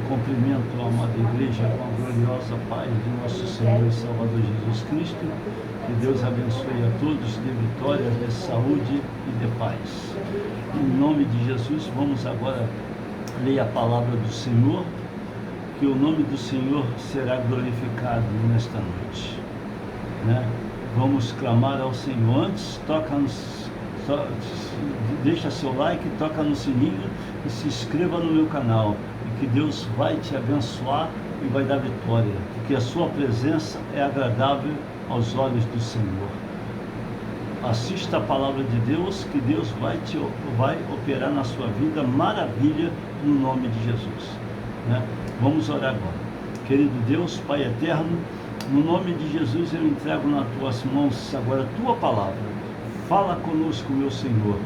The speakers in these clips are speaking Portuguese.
Cumprimento a amada igreja com a gloriosa paz de nosso Senhor e Salvador Jesus Cristo. Que Deus abençoe a todos, dê vitória, de saúde e de paz. Em nome de Jesus, vamos agora ler a palavra do Senhor, que o nome do Senhor será glorificado nesta noite, né? Vamos clamar ao Senhor. Antes, deixa seu like, toca no sininho e se inscreva no meu canal. E que Deus vai te abençoar e vai dar vitória, porque a sua presença é agradável aos olhos do Senhor. Assista a palavra de Deus, que Deus vai operar na sua vida maravilha no nome de Jesus, né? Vamos orar agora. Querido Deus, Pai eterno, no nome de Jesus eu entrego nas tuas mãos agora a tua palavra. Fala conosco, meu Senhor.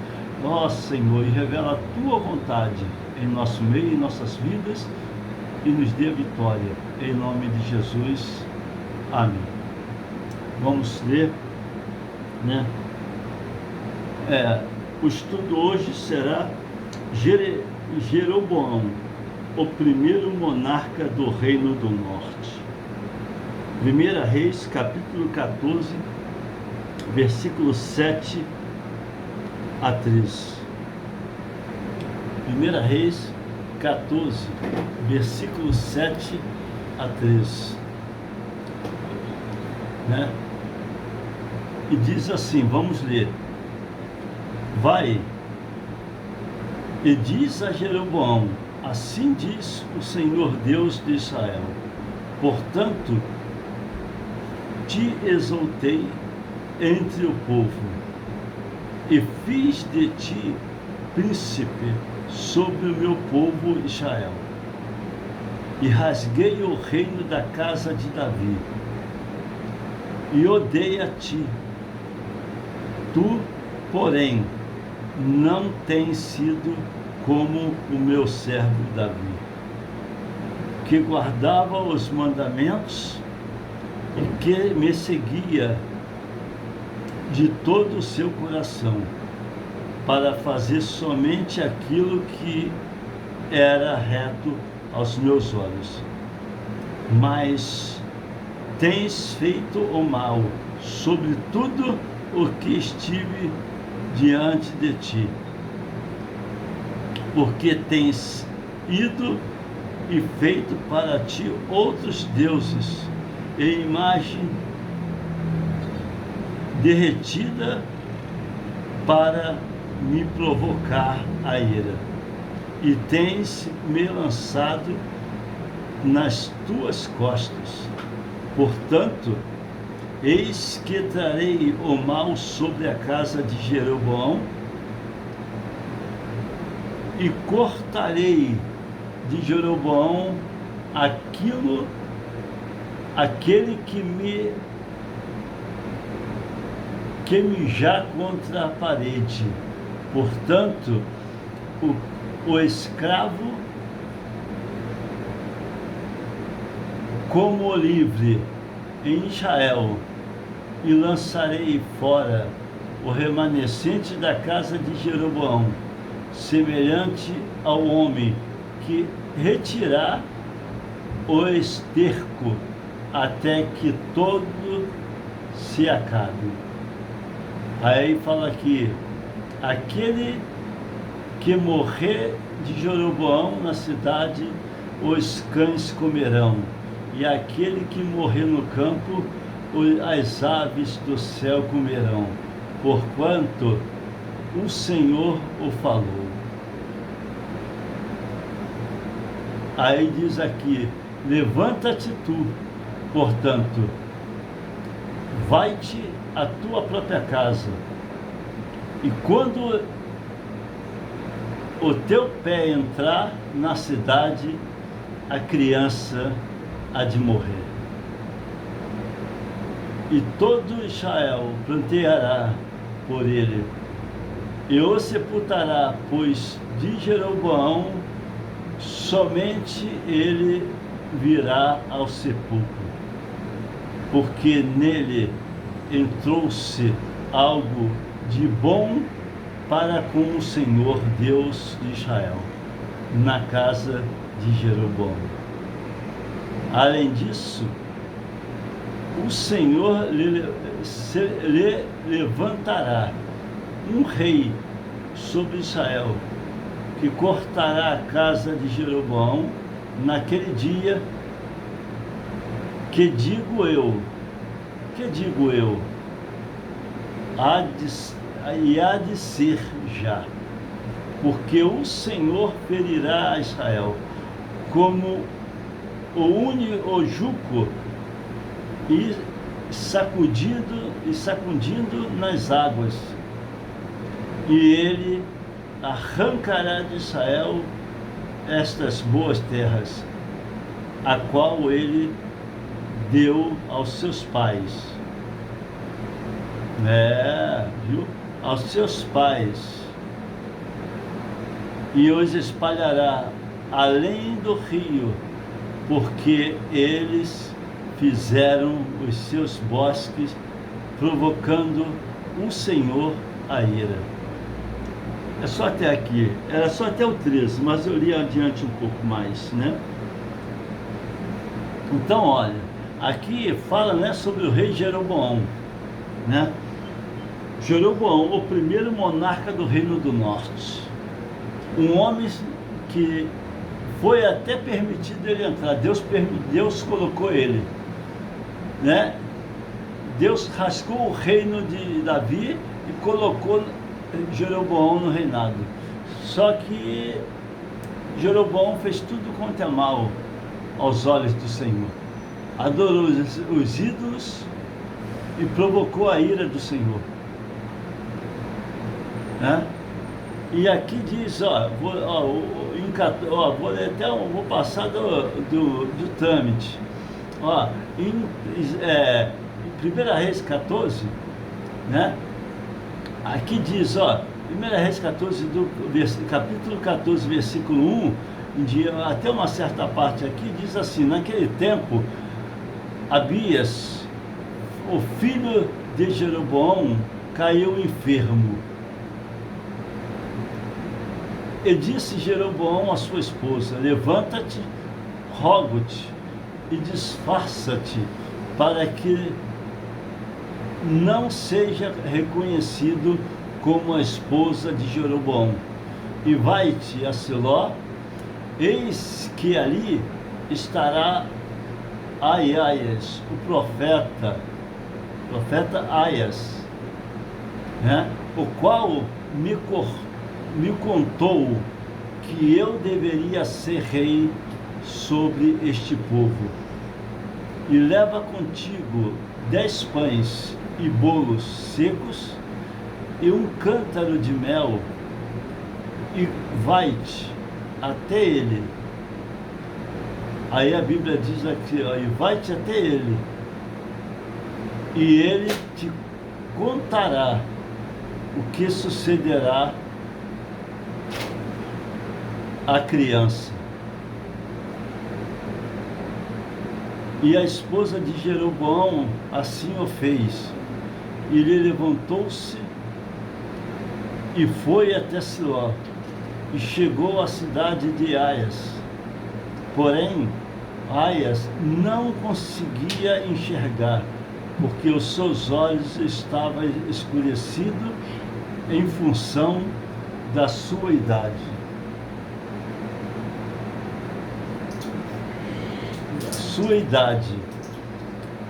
Ó Senhor, e revela a tua vontade em nosso meio, em nossas vidas, e nos dê vitória. Em nome de Jesus. Amém. Vamos ler, né? O estudo hoje será Jeroboão, o primeiro monarca do Reino do Norte. 1 Reis, capítulo 14, versículos 7 a 13. 1 Reis 14, versículos 7 a 13. Né? E diz assim, vamos ler. Vai e diz a Jeroboão: assim diz o Senhor Deus de Israel: portanto, te exaltei entre o povo e fiz de ti príncipe sobre o meu povo Israel, e rasguei o reino da casa de Davi, e odeio a ti. Tu, porém, não tens sido como o meu servo Davi, que guardava os mandamentos e que me seguia de todo o seu coração, para fazer somente aquilo que era reto aos meus olhos. Mas tens feito o mal sobre tudo o que estive diante de ti, porque tens ido e feito para ti outros deuses e imagem derretida para me provocar a ira, e tens me lançado nas tuas costas. Portanto, eis que trarei o mal sobre a casa de Jeroboão, e cortarei de Jeroboão aquele que mijar contra a parede. Portanto, o escravo como o livre em Israel, e lançarei fora o remanescente da casa de Jeroboão, semelhante ao homem que retirar o esterco até que todo se acabe. Aí fala aqui: aquele que morrer de Jeroboão na cidade, os cães comerão, e aquele que morrer no campo, as aves do céu comerão, porquanto o Senhor o falou. Aí diz aqui: levanta-te tu, portanto, vai-te à tua própria casa, e quando o teu pé entrar na cidade, a criança há de morrer. E todo Israel planteará por ele, e o sepultará, pois de Jeroboão somente ele virá ao sepulcro, porque nele entrou-se algo de bom para com o Senhor Deus de Israel, na casa de Jeroboão. Além disso, o Senhor lhe levantará um rei sobre Israel, que cortará a casa de Jeroboão naquele dia, que digo eu, há de ser já, porque o Senhor ferirá a Israel como o juco e sacudindo nas águas, e ele arrancará de Israel estas boas terras, a qual ele deu aos seus pais. Viu? Aos seus pais, e os espalhará além do rio, porque eles fizeram os seus bosques, provocando o Senhor a ira. É só até aqui, era só até o 13, mas eu li adiante um pouco mais, né? Então, olha, aqui fala, né, sobre o rei Jeroboão, né? Jeroboão, o primeiro monarca do Reino do Norte, um homem que foi até permitido ele entrar. Deus colocou ele, né? Deus rascou o reino de Davi e colocou Jeroboão no reinado. Só que Jeroboão fez tudo quanto é mal aos olhos do Senhor. Adorou os ídolos e provocou a ira do Senhor, né? E aqui diz, vou passar do trâmite. Em 1 Reis 14, né? Aqui diz, 1 Reis 14, capítulo 14, versículo 1, até uma certa parte aqui, diz assim: naquele tempo, Abias, o filho de Jeroboão, caiu enfermo. E disse Jeroboão à sua esposa: levanta-te, rogo-te e disfarça-te, para que não seja reconhecido como a esposa de Jeroboão, e vai-te a Siló, eis que ali estará Aias, o profeta Aias, né? O qual me contou que eu deveria ser rei sobre este povo. E leva contigo 10 pães e bolos secos e um cântaro de mel, e vai-te até ele. Aí a Bíblia diz aqui, e vai-te até ele, e ele te contará o que sucederá à criança. E a esposa de Jeroboão assim o fez. E ele levantou-se e foi até Siló, e chegou à cidade de Aias. Porém, Aias não conseguia enxergar, porque os seus olhos estavam escurecidos em função da sua idade.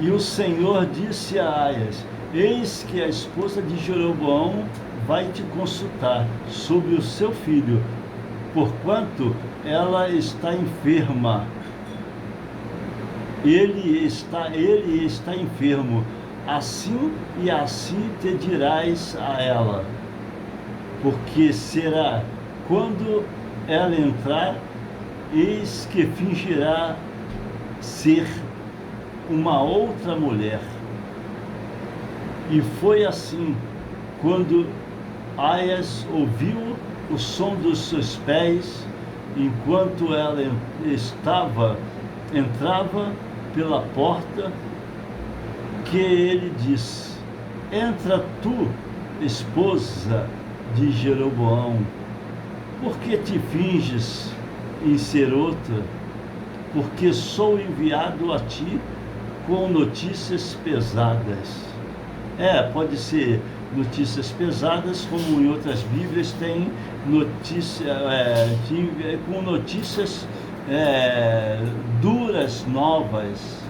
E o Senhor disse a Aias: eis que a esposa de Jeroboão vai te consultar sobre o seu filho, porquanto ela está enferma. Ele está enfermo. Assim e assim te dirás a ela, porque será quando ela entrar, eis que fingirá ser uma outra mulher. E foi assim, quando Aias ouviu o som dos seus pés, enquanto ela entrava pela porta, que ele disse: entra tu, esposa de Jeroboão, por que te finges em ser outra, porque sou enviado a ti com notícias pesadas. Pode ser notícias pesadas, como em outras Bíblias tem notícia, com notícias duras, novas,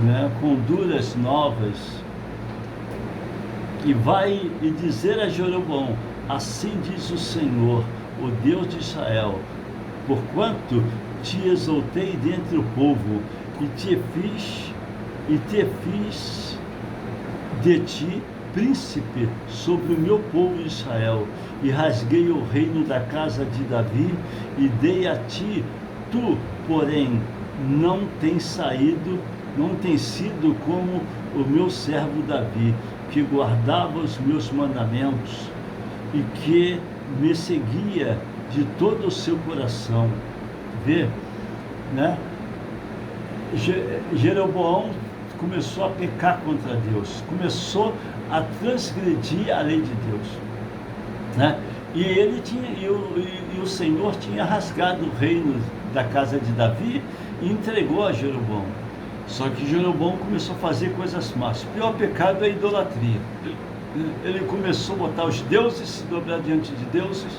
né? Com duras novas. E vai e dizer a Jeroboão: assim diz o Senhor, o Deus de Israel, porquanto te exaltei dentre o povo, e te fiz de ti príncipe sobre o meu povo Israel, e rasguei o reino da casa de Davi, e dei a ti. Tu, porém, não tens sido como o meu servo Davi, que guardava os meus mandamentos e que me seguia de todo o seu coração. Vê, né? Jeroboão começou a pecar contra Deus, começou a transgredir a lei de Deus, né? E ele tinha, e o Senhor tinha rasgado o reino da casa de Davi e entregou a Jeroboão. Só que Jeroboão começou a fazer coisas más. O pior pecado é a idolatria. Ele começou a botar os deuses, se dobrar diante de deuses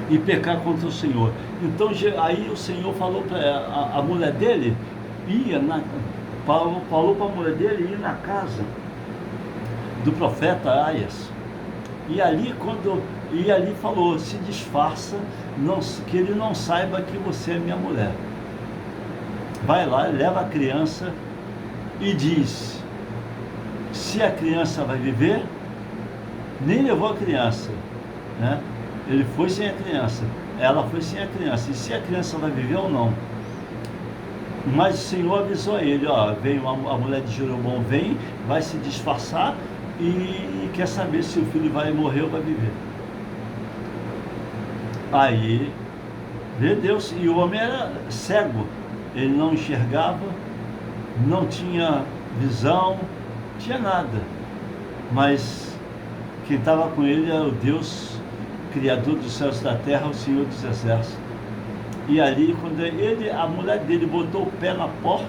e pecar contra o Senhor. Então aí o Senhor falou para a mulher dele, falou para a mulher dele ir na casa do profeta Aias. E ali falou: se disfarça, que ele não saiba que você é minha mulher. Vai lá, leva a criança e diz: se a criança vai viver. Nem levou a criança, né? Ele foi sem a criança, ela foi sem a criança. E se a criança vai viver ou não? Mas o Senhor avisou a ele: vem a mulher de Jeroboão, vai se disfarçar e quer saber se o filho vai morrer ou vai viver. Aí, vê Deus, e o homem era cego, ele não enxergava, não tinha visão, não tinha nada, mas quem estava com ele era o Deus, Criador dos céus e da terra, o Senhor dos exércitos. E ali, quando a mulher dele botou o pé na porta,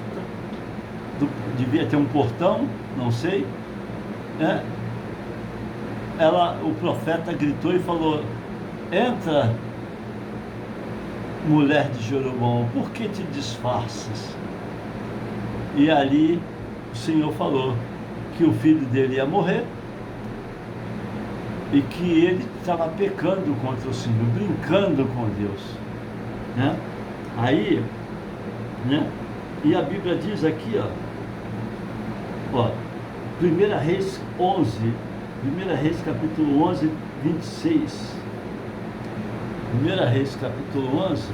devia ter um portão, não sei, né? O profeta gritou e falou: entra, mulher de Jeroboão, por que te disfarças? E ali o Senhor falou que o filho dele ia morrer e que ele estava pecando contra o Senhor, brincando com Deus, né? Aí, né? E a Bíblia diz aqui, 1 Reis 11, 1 Reis capítulo 11, 26. 1 Reis capítulo 11.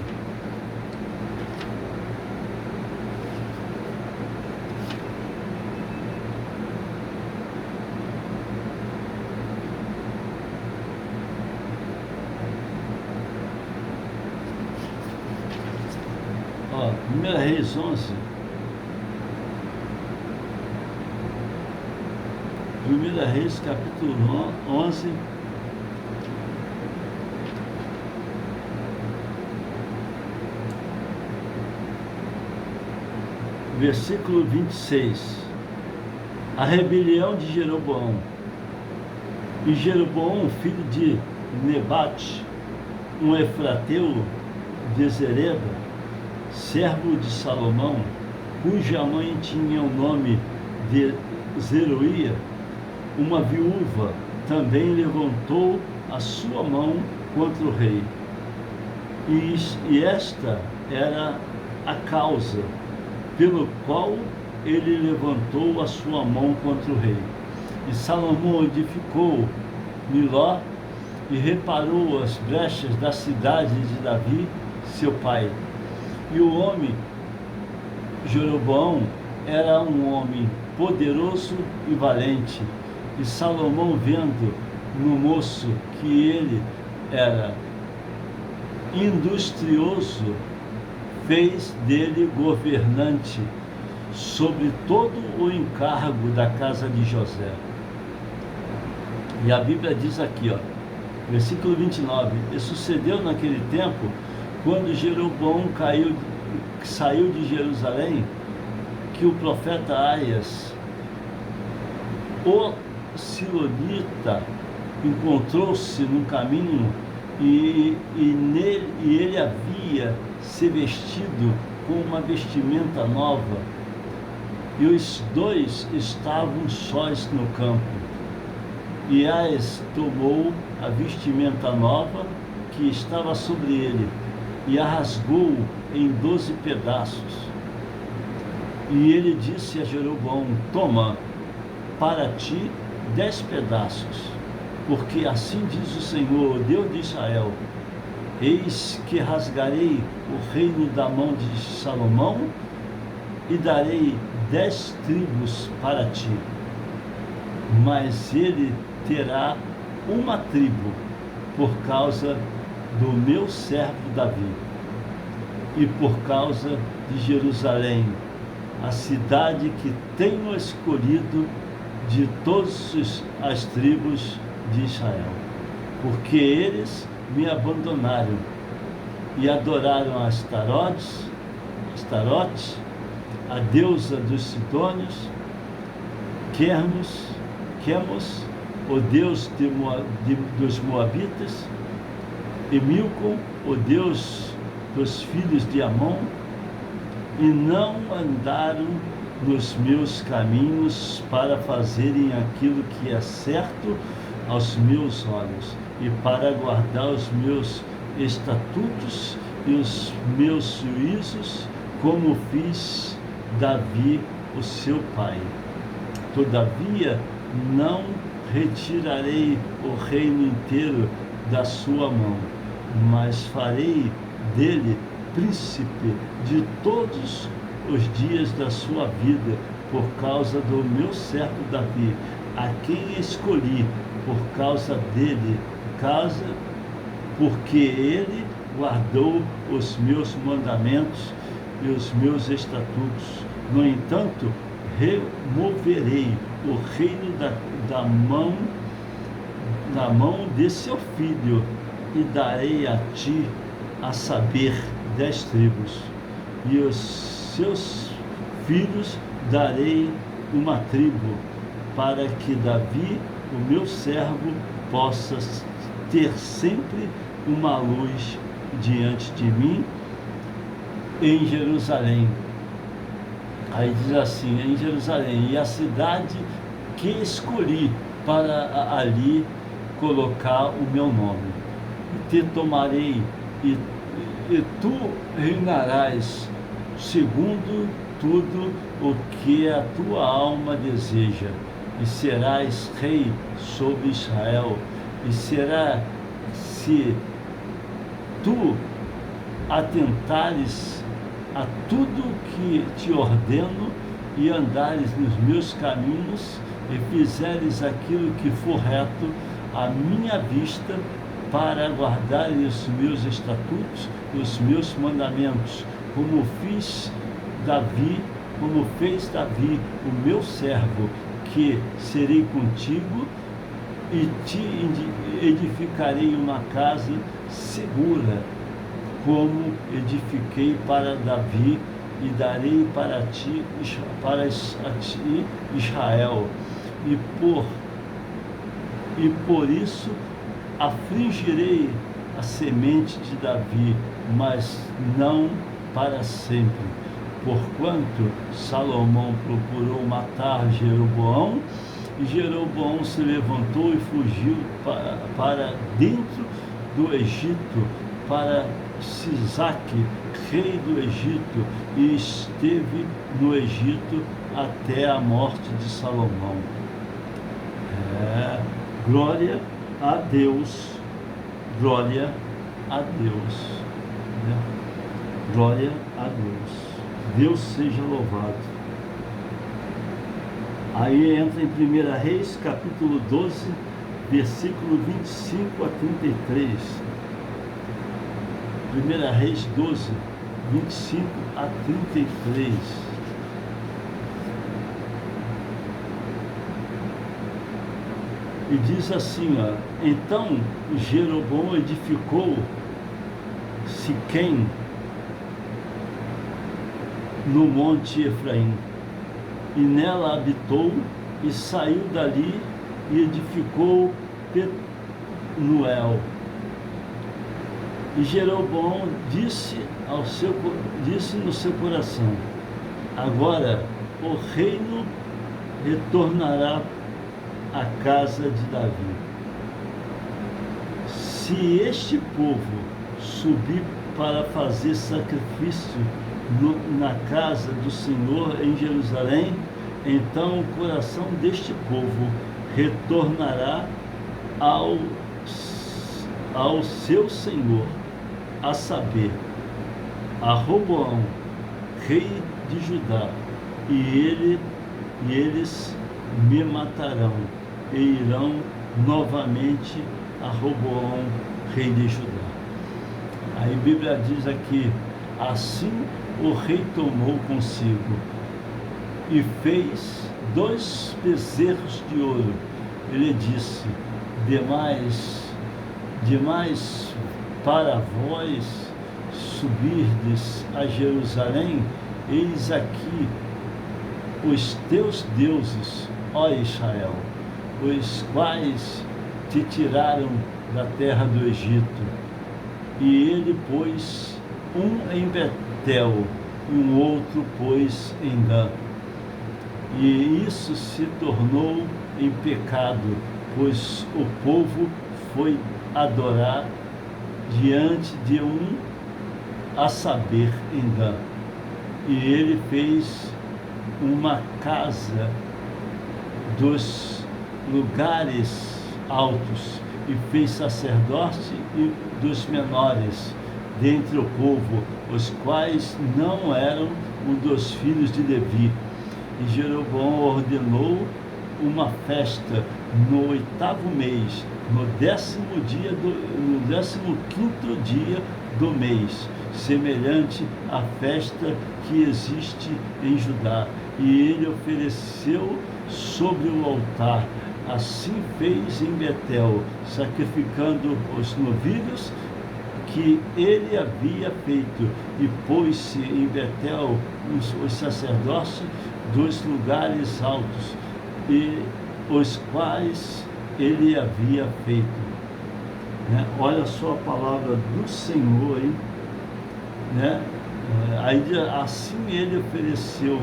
Ó, 1 Reis 11. 1 Reis capítulo 11. Versículo 26. A rebelião de Jeroboão. E Jeroboão, filho de Nebate, um efrateu de Zereda, servo de Salomão, cuja mãe tinha o nome de Zeruia, uma viúva, também levantou a sua mão contra o rei. E esta era a causa pelo qual ele levantou a sua mão contra o rei. E Salomão edificou Miló e reparou as brechas da cidade de Davi, seu pai. E o homem, Jeroboão, era um homem poderoso e valente. E Salomão, vendo no moço que ele era industrioso, fez dele governante sobre todo o encargo da casa de José. E a Bíblia diz aqui, versículo 29, e sucedeu naquele tempo quando Jeroboão saiu de Jerusalém, que o profeta Aias, o silonita, encontrou-se no caminho e ele havia se vestido com uma vestimenta nova, e os dois estavam sós no campo. E Aias tomou a vestimenta nova que estava sobre ele e a rasgou em 12 pedaços. E ele disse a Jeroboão: toma para ti 10 pedaços, porque assim diz o Senhor, Deus de Israel: eis que rasgarei o reino da mão de Salomão e darei 10 tribos para ti, mas ele terá uma tribo por causa do meu servo Davi e por causa de Jerusalém, a cidade que tenho escolhido de todas as tribos de Israel, porque eles me abandonaram e adoraram a Astarote, a deusa dos Sidônios, Quemos, o deus dos Moabitas, e Milcom, o deus dos filhos de Amon, e não andaram nos meus caminhos para fazerem aquilo que é certo aos meus olhos, e para guardar os meus estatutos e os meus juízos, como fiz Davi, o seu pai. Todavia, não retirarei o reino inteiro da sua mão, mas farei dele príncipe de todos os dias da sua vida, por causa do meu servo Davi, a quem escolhi por causa dele, porque ele guardou os meus mandamentos e os meus estatutos. No entanto, removerei o reino da mão de seu filho e darei a ti, a saber, 10 tribos, e os seus filhos darei uma tribo, para que Davi, o meu servo, possa ter sempre uma luz diante de mim em Jerusalém. Aí diz assim, em Jerusalém, e a cidade que escolhi para ali colocar o meu nome. E te tomarei, e tu reinarás segundo tudo o que a tua alma deseja, e serás rei sobre Israel. E será, se tu atentares a tudo que te ordeno e andares nos meus caminhos e fizeres aquilo que for reto à minha vista, para guardar os meus estatutos e os meus mandamentos, como fez Davi, o meu servo, que serei contigo e te edificarei uma casa segura, como edifiquei para Davi, e darei para ti Israel, e por isso afligirei a semente de Davi, mas não para sempre, porquanto Salomão procurou matar Jeroboão, e Jeroboão se levantou e fugiu para dentro do Egito, para Sisaque, rei do Egito, e esteve no Egito até a morte de Salomão. Glória a Deus, glória a Deus, né? Glória a Deus. Deus seja louvado. Aí entra em 1 Reis, capítulo 12, versículo 25 a 33. 1 Reis 12, 25 a 33. E diz assim, ó: então Jeroboão edificou Siquém, no monte Efraim, e nela habitou, e saiu dali e edificou Penuel. E Jeroboão disse no seu coração: agora o reino retornará à casa de Davi. Se este povo subir para fazer sacrifício na casa do Senhor em Jerusalém, então o coração deste povo retornará ao seu Senhor, a saber, a Roboão, rei de Judá, e eles me matarão, e irão novamente a Roboão, rei de Judá. Aí a Bíblia diz aqui: assim o rei tomou consigo e fez 2 bezerros de ouro. Ele disse: demais para vós subirdes a Jerusalém, eis aqui os teus deuses, ó Israel, os quais te tiraram da terra do Egito. E ele pôs um em Betel e um outro pôs em Dan. E isso se tornou em pecado, pois o povo foi adorar diante de um, a saber, em Dan. E ele fez uma casa dos lugares altos, e fez sacerdote e dos menores dentre o povo, os quais não eram um dos filhos de Levi. E Jeroboão ordenou uma festa no 8º mês, no 15º dia do mês, semelhante à festa que existe em Judá. E ele ofereceu sobre o altar. Assim fez em Betel, sacrificando os novilhos que ele havia feito, e pôs-se em Betel os sacerdotes dos lugares altos, e os quais ele havia feito. Olha só a palavra do Senhor, hein? Aí, assim ele ofereceu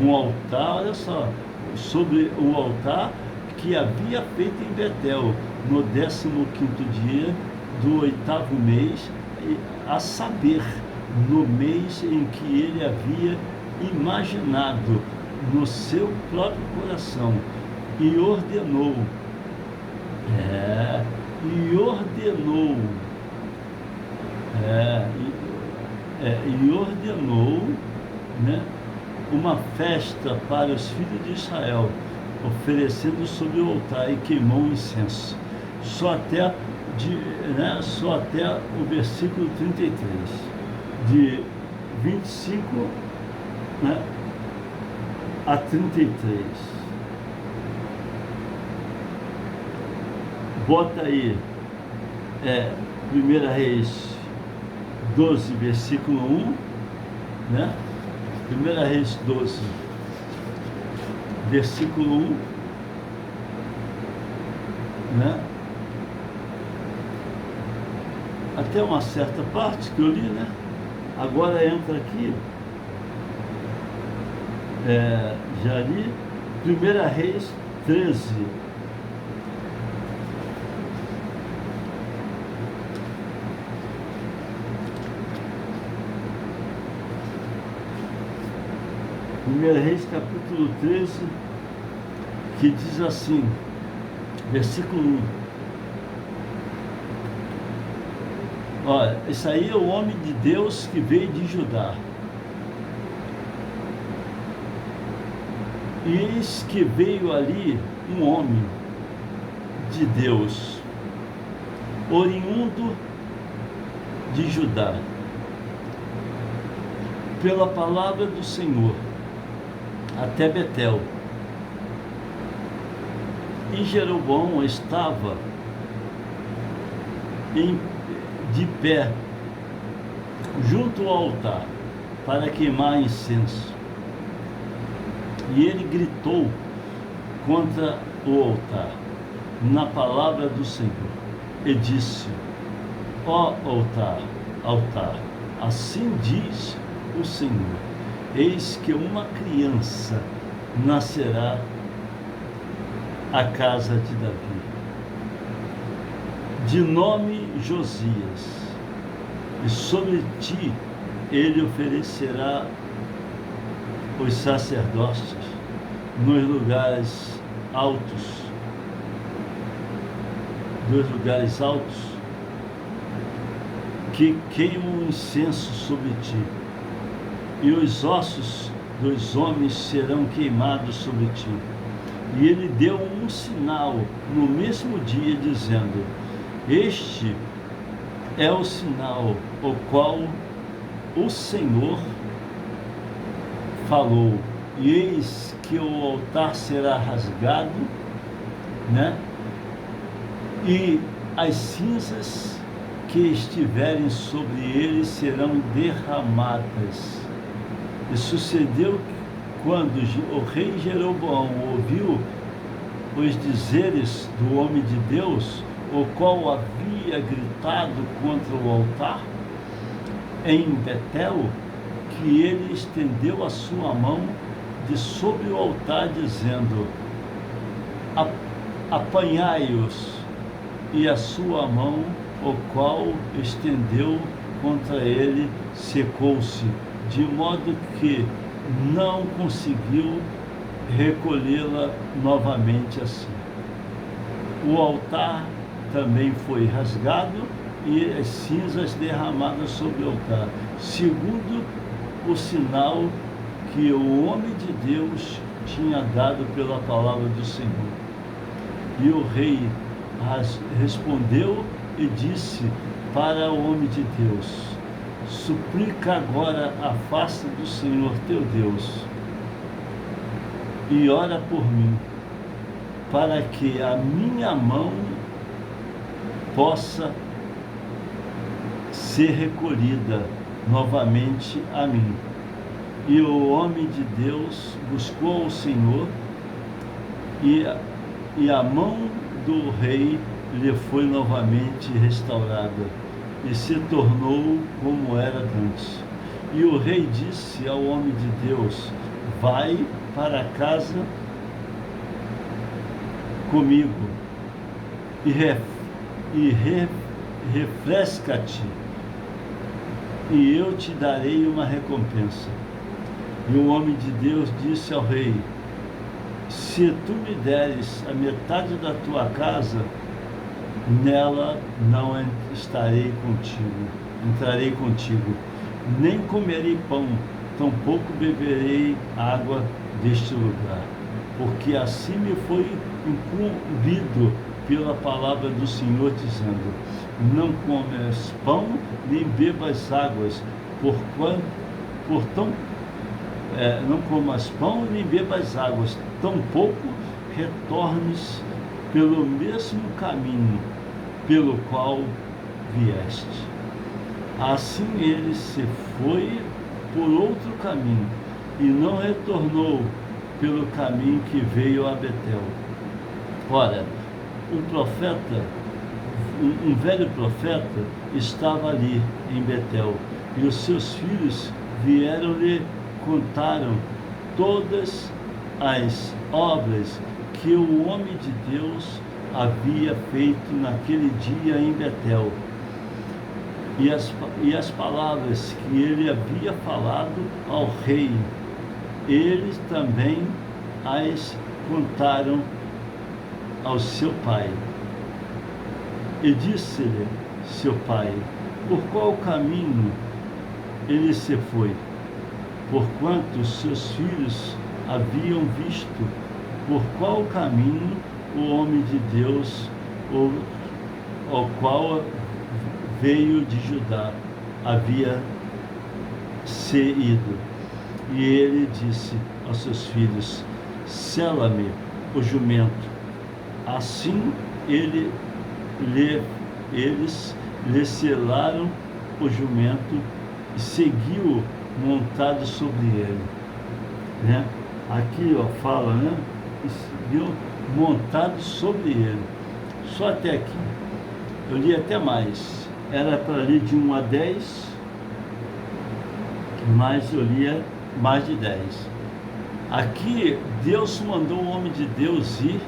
um altar, olha só, sobre o altar que havia feito em Betel, no 15º dia do 8º mês, a saber, no mês em que ele havia imaginado no seu próprio coração, e ordenou, uma festa para os filhos de Israel, oferecendo sobre o altar, e queimou incenso. Só até o versículo 33, de 25 a 33. Bota aí, 1 Reis 12, versículo 1, 1 Reis 12, versículo 1, até uma certa parte que eu li, Agora entra aqui, já li, 1 Reis 13. Reis capítulo 13, que diz assim, versículo 1. Olha, isso aí é o homem de Deus que veio de Judá. E eis que veio ali um homem de Deus, oriundo de Judá, pela palavra do Senhor, até Betel. E Jeroboão estava de pé junto ao altar para queimar incenso. E ele gritou contra o altar na palavra do Senhor e disse: ó altar, assim diz o Senhor, eis que uma criança nascerá à casa de Davi, de nome Josias, e sobre ti ele oferecerá os sacerdócios nos lugares altos, que queimam incenso sobre ti, e os ossos dos homens serão queimados sobre ti. E ele deu um sinal no mesmo dia, dizendo: este é o sinal o qual o Senhor falou, e eis que o altar será rasgado, né? E as cinzas que estiverem sobre ele serão derramadas. E sucedeu que, quando o rei Jeroboão ouviu os dizeres do homem de Deus, o qual havia gritado contra o altar em Betel, que ele estendeu a sua mão de sobre o altar, dizendo: apanhai-os. E a sua mão, o qual estendeu contra ele, secou-se, de modo que não conseguiu recolhê-la novamente assim. O altar também foi rasgado e as cinzas derramadas sobre o altar, segundo o sinal que o homem de Deus tinha dado pela palavra do Senhor. E o rei respondeu e disse para o homem de Deus: suplica agora a face do Senhor teu Deus e ora por mim, para que a minha mão possa ser recolhida novamente a mim. E o homem de Deus buscou o Senhor, e a mão do rei lhe foi novamente restaurada, e se tornou como era antes. E o rei disse ao homem de Deus: vai para casa comigo e refresca-te, e eu te darei uma recompensa. E o homem de Deus disse ao rei: se tu me deres a metade da tua casa, nela não entrarei contigo, nem comerei pão, tampouco beberei água deste lugar, porque assim me foi incumbido pela palavra do Senhor, dizendo: não comas pão, nem bebas águas, não comas pão, nem bebas águas, tampouco retornes pelo mesmo caminho pelo qual vieste. Assim ele se foi por outro caminho e não retornou pelo caminho que veio a Betel. Ora, um velho profeta estava ali em Betel, e os seus filhos vieram-lhe, contaram todas as obras que o homem de Deus havia feito naquele dia em Betel, e as palavras que ele havia falado ao rei, eles também as contaram ao seu pai. E disse-lhe seu pai: por qual caminho ele se foi? Porquanto seus filhos haviam visto por qual caminho o homem de Deus, ao qual veio de Judá, havia se ido. E ele disse aos seus filhos: sela-me o jumento. Assim eles lhe selaram o jumento e seguiu montado sobre ele, né? Aqui, ó, fala, né? E seguiu montado sobre ele. Só até aqui. Eu li até mais. Era para ler de 1 a 10, mas eu lia mais de 10. Aqui, Deus mandou o homem de Deus ir,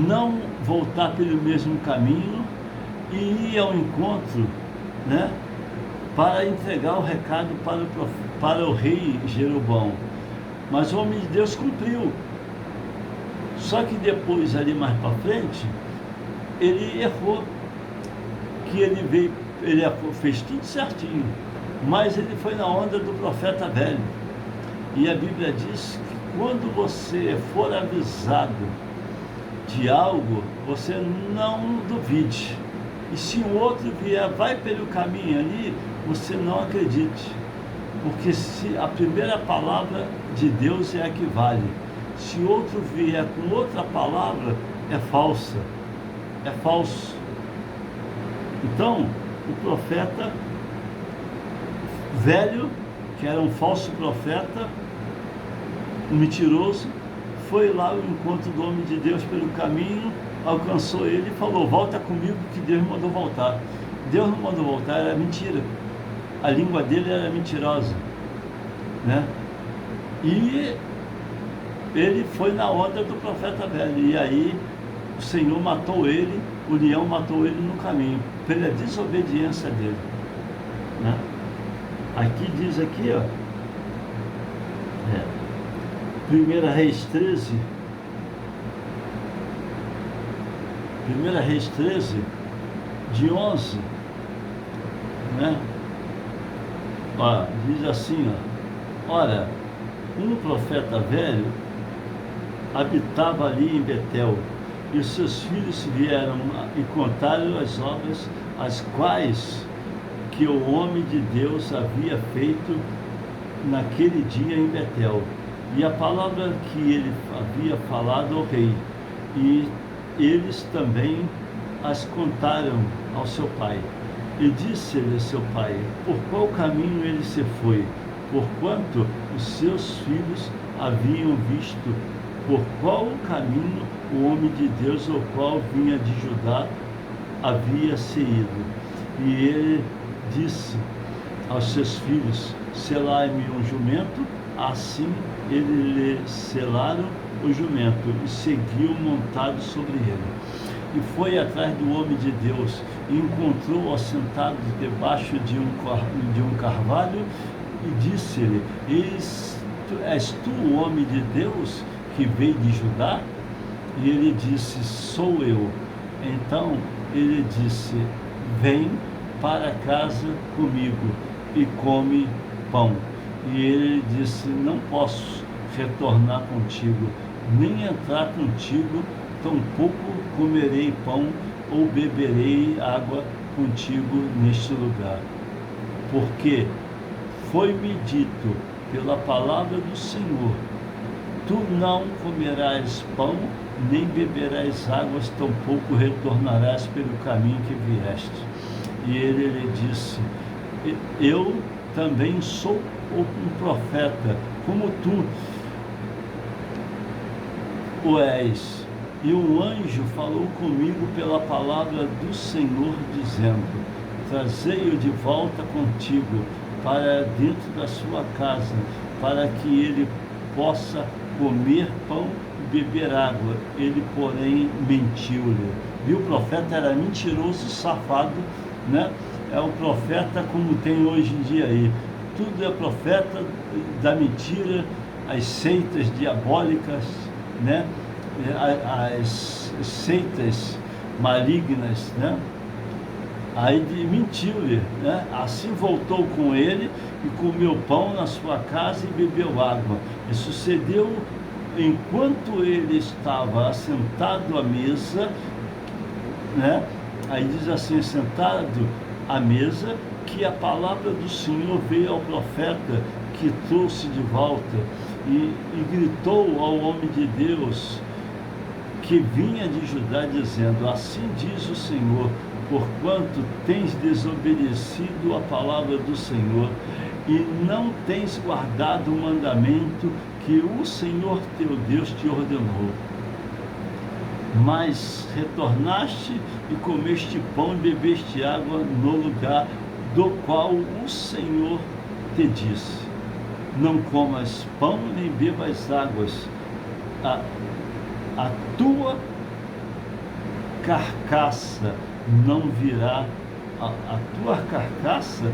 não voltar pelo mesmo caminho e ir ao encontro, né? Para entregar o recado para o rei Jeroboão. Mas o homem de Deus cumpriu. Só que depois, ali mais para frente, ele errou. Que ele veio, ele fez tudo certinho, mas ele foi na onda do profeta velho. E a Bíblia diz que quando você for avisado de algo, você não duvide. E se o outro vier, vai pelo caminho ali, você não acredite. Porque se a primeira palavra de Deus é a que vale. Se outro vier com outra palavra, é falsa. É falso. Então, o profeta velho, que era um falso profeta, um mentiroso, foi lá ao encontro do homem de Deus pelo caminho, alcançou ele e falou: volta comigo que Deus me mandou voltar. Deus não mandou voltar, era mentira. A língua dele era mentirosa, né? E ele foi na onda do profeta velho, e aí o Senhor matou ele, o leão matou ele no caminho, pela desobediência dele, né? Aqui diz aqui, ó, 1 Reis 13, 1 Reis 13, de 11, né? Ó, diz assim, ó: ora, um profeta velho habitava ali em Betel, e os seus filhos vieram e contaram as obras as quais que o homem de Deus havia feito naquele dia em Betel, e a palavra que ele havia falado ao rei, e eles também as contaram ao seu pai. E disse-lhe seu pai: por qual caminho ele se foi? Porquanto os seus filhos haviam visto por qual caminho o homem de Deus, o qual vinha de Judá, havia saído. E ele disse aos seus filhos: selai-me um jumento. Assim ele lhe selaram o jumento e seguiu montado sobre ele. E foi atrás do homem de Deus e encontrou-o assentado debaixo de um carvalho e disse-lhe: és tu o homem de Deus que veio de Judá? E ele disse: sou eu. Então ele disse: vem para casa comigo e come pão. E ele disse: não posso retornar contigo, nem entrar contigo, tampouco comerei pão ou beberei água contigo neste lugar. Porque foi-me dito pela palavra do Senhor: tu não comerás pão, nem beberás águas, tampouco retornarás pelo caminho que vieste. E ele lhe disse: eu também sou um profeta, como tu o és. E um anjo falou comigo pela palavra do Senhor, dizendo: trazei-o de volta contigo para dentro da sua casa, para que ele possa comer pão e beber água. Ele, porém, mentiu-lhe. Viu? O profeta era mentiroso, safado, né? É o profeta como tem hoje em dia aí. Tudo é profeta da mentira, as seitas diabólicas, né? As seitas malignas, né? Aí mentiu-lhe, né? Assim voltou com ele e comeu pão na sua casa e bebeu água. E sucedeu, enquanto ele estava assentado à mesa, né? Aí diz assim: sentado à mesa, que a palavra do Senhor veio ao profeta que trouxe de volta e gritou ao homem de Deus que vinha de Judá, dizendo: assim diz o Senhor, porquanto tens desobedecido a palavra do Senhor e não tens guardado o mandamento que o Senhor teu Deus te ordenou. Mas retornaste e comeste pão e bebeste água no lugar do qual o Senhor te disse: não comas pão nem bebas águas, a tua carcaça não virá, a tua carcaça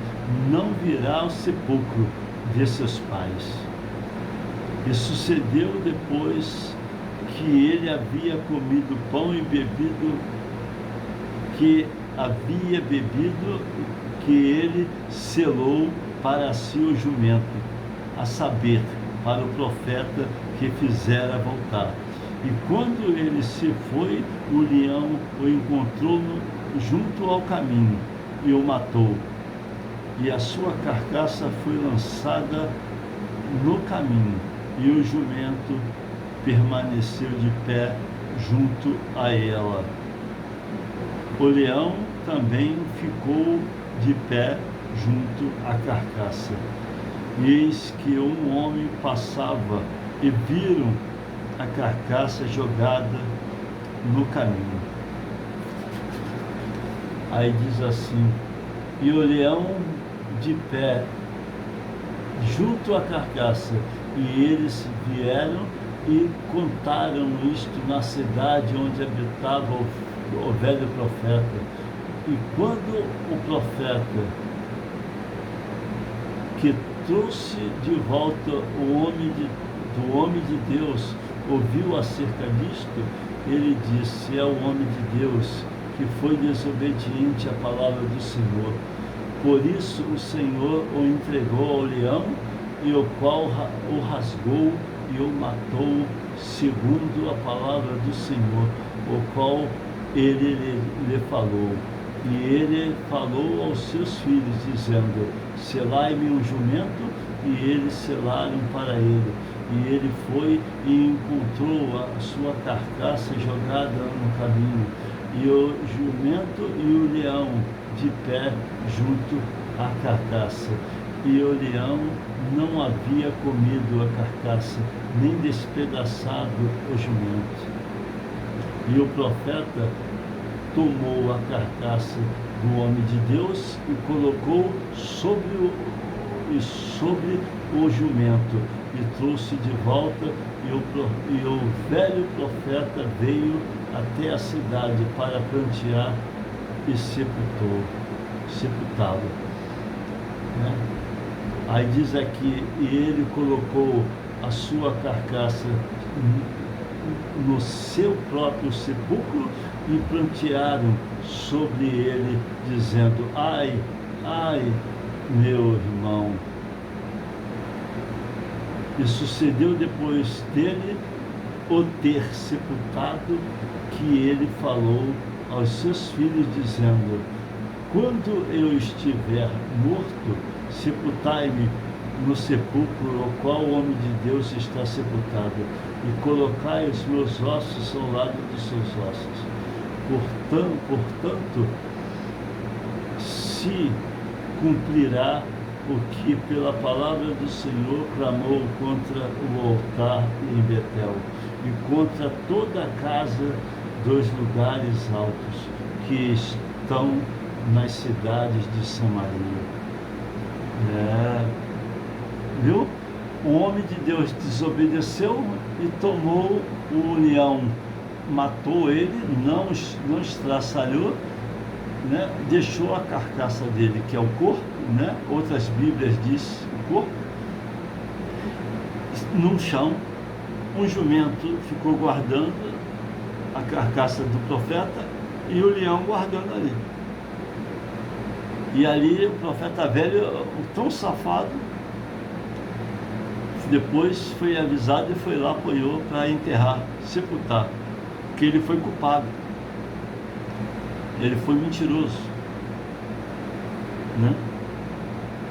não virá ao sepulcro de seus pais. E sucedeu depois que ele havia comido pão e bebido, que ele selou para si o jumento, a saber, para o profeta que fizera voltar. E quando ele se foi, o leão o encontrou junto ao caminho e o matou. E a sua carcaça foi lançada no caminho, e o jumento permaneceu de pé junto a ela. O leão também ficou de pé junto à carcaça. E eis que um homem passava e viram a carcaça jogada no caminho. Aí diz assim: e o leão de pé junto à carcaça, e eles vieram e contaram isto na cidade onde habitava o velho profeta. E quando o profeta, que trouxe de volta do homem de Deus, ouviu acerca disto, ele disse: é o homem de Deus que foi desobediente à palavra do Senhor. Por isso o Senhor o entregou ao leão, e o qual o rasgou e o matou, segundo a palavra do Senhor, o qual ele lhe falou. E ele falou aos seus filhos, dizendo: selai-me um jumento, e eles selaram para ele. E ele foi e encontrou a sua carcaça jogada no caminho, e o jumento e o leão de pé junto à carcaça. E o leão não havia comido a carcaça, nem despedaçado o jumento. E o profeta tomou a carcaça do homem de Deus e colocou sobre o jumento, e trouxe de volta, e o velho profeta veio até a cidade para prantear e sepultá-lo. Né? Aí diz aqui: e ele colocou a sua carcaça no seu próprio sepulcro, e prantearam sobre ele, dizendo: ai, ai, meu irmão. E sucedeu depois dele o ter sepultado, que ele falou aos seus filhos, dizendo: quando eu estiver morto, sepultai-me no sepulcro ao qual o homem de Deus está sepultado, e colocai os meus ossos ao lado dos seus ossos. Portanto, se cumprirá o que pela palavra do Senhor clamou contra o altar em Betel, e contra toda a casa dos lugares altos que estão nas cidades de Samaria. Viu? O homem de Deus desobedeceu e tomou o leão, matou ele, não estraçalhou, né? Deixou a carcaça dele, que é o corpo, né? Outras Bíblias diz o corpo, no chão. Um jumento ficou guardando a carcaça do profeta e o leão guardando ali. E ali o profeta velho, tão safado, depois foi avisado e foi lá, apoiou para enterrar, sepultar, porque ele foi culpado, ele foi mentiroso, né?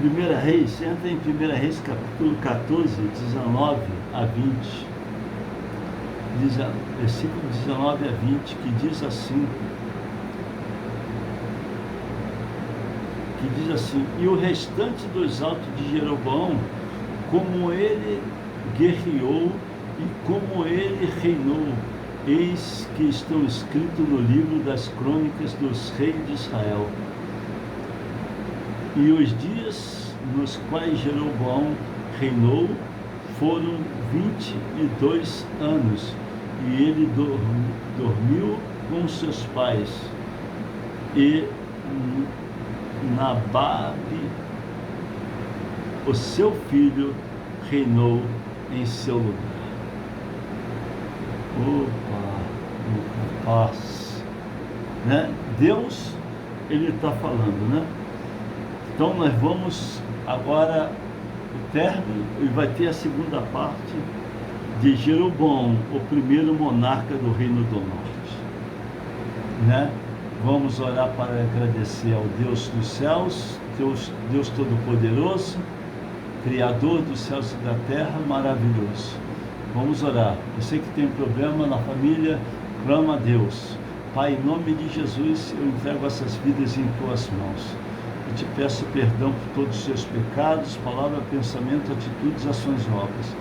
1 Reis, entra em 1 Reis capítulo 14, 19 a 20, versículo 19 a 20, que diz assim: que diz assim: e o restante dos autos de Jeroboão, como ele guerreou e como ele reinou, eis que estão escritos no livro das crônicas dos reis de Israel. E os dias nos quais Jeroboão reinou foram 22 anos, e ele dormiu com seus pais, e Nababe, o seu filho, reinou em seu lugar. Opa, paz, né? Deus, ele está falando, né? Então nós vamos agora o término, e vai ter a segunda parte de Jeroboão, o primeiro monarca do Reino do Norte, né? Vamos orar para agradecer ao Deus dos céus, Deus Todo-Poderoso, Criador dos céus e da terra, maravilhoso. Vamos orar. Você que tem problema na família, clama a Deus. Pai, em nome de Jesus, eu entrego essas vidas em tuas mãos. Eu te peço perdão por todos os seus pecados, palavra, pensamento, atitudes, ações, obras.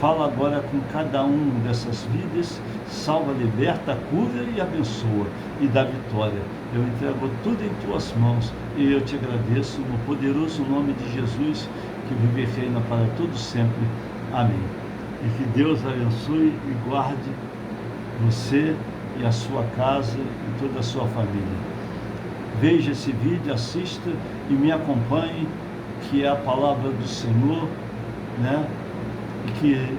Fala agora com cada um dessas vidas, salva, liberta, cura e abençoa, e dá vitória. Eu entrego tudo em tuas mãos e eu te agradeço no poderoso nome de Jesus, que vive e reina para todos sempre. Amém. E que Deus abençoe e guarde você e a sua casa e toda a sua família. Veja esse vídeo, assista e me acompanhe, que é a palavra do Senhor, né? E que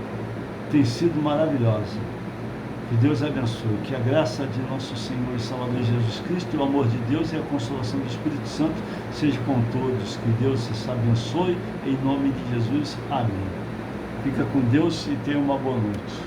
tem sido maravilhosa. Que Deus abençoe, que a graça de nosso Senhor e Salvador Jesus Cristo, o amor de Deus e a consolação do Espírito Santo seja com todos. Que Deus se abençoe, em nome de Jesus. Amém. Fica com Deus e tenha uma boa noite.